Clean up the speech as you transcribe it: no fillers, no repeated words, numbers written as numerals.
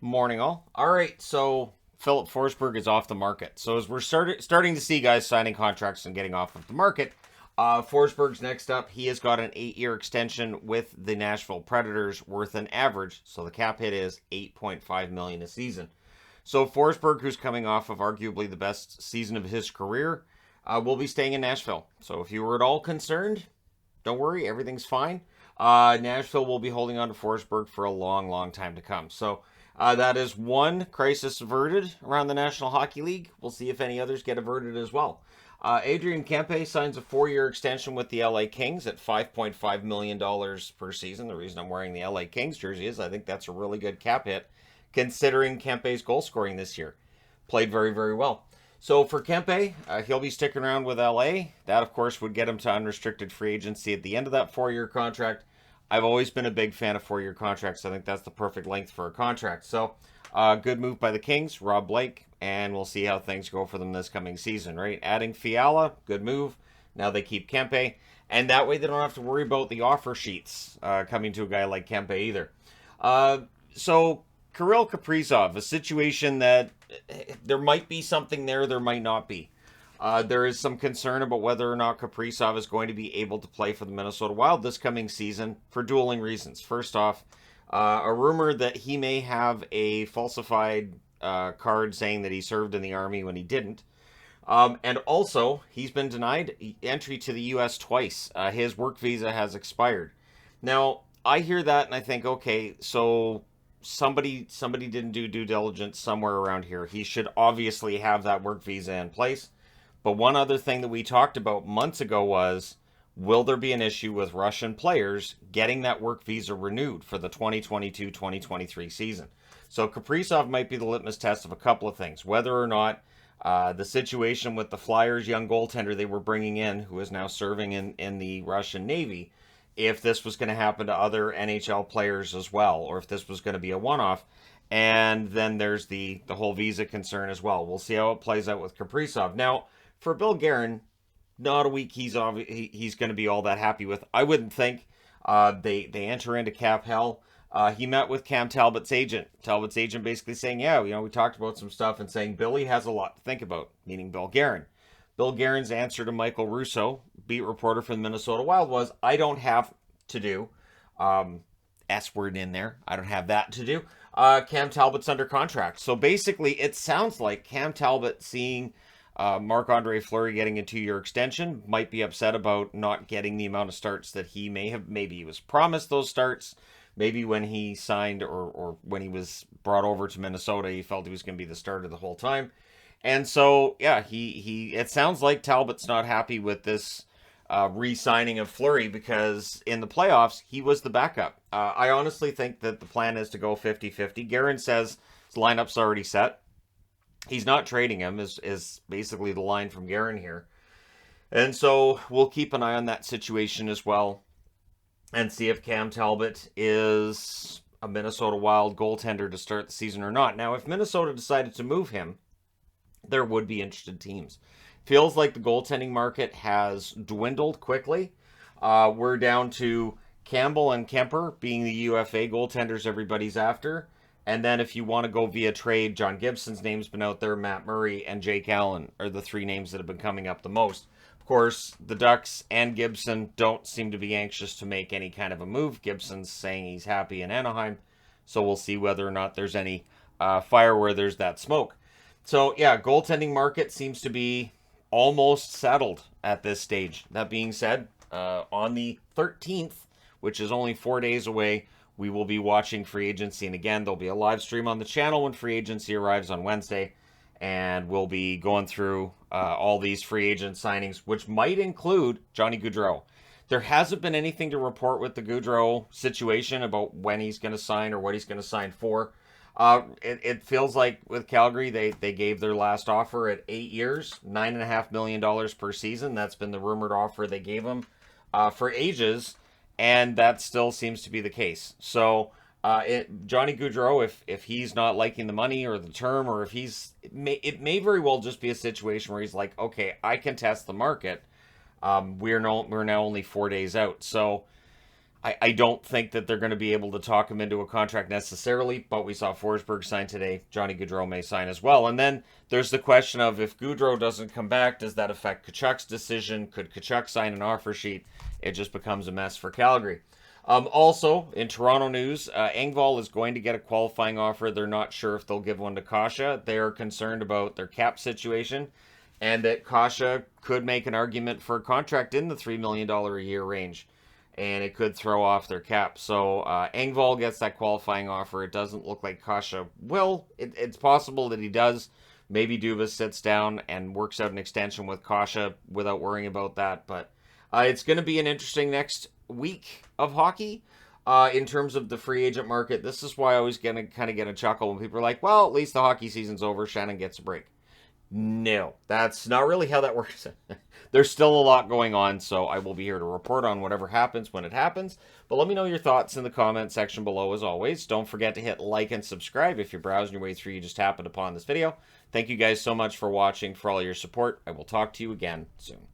Morning, all. All right, so Philip Forsberg is off the market. So as we're starting to see guys signing contracts and getting off of the market, Forsberg's next up. He has got an 8-year extension with the Nashville Predators, worth an average. So the cap hit is $8.5 million a season. So Forsberg, who's coming off of arguably the best season of his career, will be staying in Nashville. So if you were at all concerned, don't worry, everything's fine. Nashville will be holding on to Forsberg for a long, long time to come. So that is one crisis averted around the National Hockey League. We'll see if any others get averted as well. Adrian Kempe signs a 4-year extension with the LA Kings at $5.5 million per season. The reason I'm wearing the LA Kings jersey is I think that's a really good cap hit, considering Kempe's goal scoring this year. Played very, very well. So for Kempe, he'll be sticking around with LA. That, of course, would get him to unrestricted free agency at the end of that 4-year contract. I've always been a big fan of 4-year contracts. I think that's the perfect length for a contract. So, good move by the Kings, Rob Blake, and we'll see how things go for them this coming season, right? Adding Fiala, good move. Now they keep Kempe, and that way they don't have to worry about the offer sheets coming to a guy like Kempe either. So, Kirill Kaprizov, a situation that there might be something there might not be. There is some concern about whether or not Kaprizov is going to be able to play for the Minnesota Wild this coming season for dueling reasons. First off, a rumor that he may have a falsified card saying that he served in the Army when he didn't. And also, he's been denied entry to the U.S. twice. His work visa has expired. Now, I hear that and I think, okay, so somebody didn't do due diligence somewhere around here. He should obviously have that work visa in place. But one other thing that we talked about months ago was, will there be an issue with Russian players getting that work visa renewed for the 2022-2023 season? So Kaprizov might be the litmus test of a couple of things. Whether or not the situation with the Flyers' young goaltender they were bringing in, who is now serving in the Russian Navy, if this was going to happen to other NHL players as well, or if this was going to be a one-off. And then there's the whole visa concern as well. We'll see how it plays out with Kaprizov. Now, for Bill Guerin, not a week he's going to be all that happy with. I wouldn't think. They enter into cap hell. He met with Cam Talbot's agent. Talbot's agent basically saying, yeah, we talked about some stuff, and saying Billy has a lot to think about, meaning Bill Guerin. Bill Guerin's answer to Michael Russo, beat reporter for the Minnesota Wild, was, I don't have to do, S word in there, I don't have that to do. Cam Talbot's under contract. So basically, it sounds like Cam Talbot seeing Marc-Andre Fleury getting a 2-year extension might be upset about not getting the amount of starts that he may have. Maybe he was promised those starts. Maybe when he signed or when he was brought over to Minnesota, he felt he was going to be the starter the whole time. And so, yeah, it sounds like Talbot's not happy with this re-signing of Fleury, because in the playoffs, he was the backup. I honestly think that the plan is to go 50-50. Guerin says his lineup's already set. He's not trading him, is basically the line from Guerin here. And so we'll keep an eye on that situation as well and see if Cam Talbot is a Minnesota Wild goaltender to start the season or not. Now, if Minnesota decided to move him, there would be interested teams. Feels like the goaltending market has dwindled quickly. We're down to Campbell and Kemper being the UFA goaltenders everybody's after. And then if you want to go via trade, John Gibson's name's been out there, Matt Murray and Jake Allen are the 3 names that have been coming up the most. Of course, the Ducks and Gibson don't seem to be anxious to make any kind of a move. Gibson's saying he's happy in Anaheim, so we'll see whether or not there's any fire where there's that smoke. So, yeah, goaltending market seems to be almost settled at this stage. That being said, on the 13th, which is only 4 days away, we will be watching free agency. And again, there'll be a live stream on the channel when free agency arrives on Wednesday. And we'll be going through all these free agent signings, which might include Johnny Gaudreau. There hasn't been anything to report with the Gaudreau situation about when he's going to sign or what he's going to sign for. It feels like with Calgary, they gave their last offer at 8 years, $9.5 million per season. That's been the rumored offer they gave him for ages, and that still seems to be the case. So Johnny Gaudreau, if he's not liking the money or the term, or if it may very well just be a situation where he's like, okay, I can test the market. We're now only 4 days out, so I don't think that they're going to be able to talk him into a contract necessarily, but we saw Forsberg sign today. Johnny Gaudreau may sign as well. And then there's the question of, if Gaudreau doesn't come back, does that affect Tkachuk's decision? Could Tkachuk sign an offer sheet? It just becomes a mess for Calgary. Also, in Toronto news, Engvall is going to get a qualifying offer. They're not sure if they'll give one to Kasha. They are concerned about their cap situation, and that Kasha could make an argument for a contract in the $3 million a year range, and it could throw off their cap. So Engvall gets that qualifying offer. It doesn't look like Kasha will. It's possible that he does. Maybe Dubas sits down and works out an extension with Kasha without worrying about that. But it's going to be an interesting next week of hockey in terms of the free agent market. This is why I always kind of get a chuckle when people are like, well, at least the hockey season's over. Shannon gets a break. No, that's not really how that works. There's still a lot going on, so I will be here to report on whatever happens when it happens. But let me know your thoughts in the comment section below as always. Don't forget to hit like and subscribe if you're browsing your way through, you just happened upon this video. Thank you guys so much for watching, for all your support. I will talk to you again soon.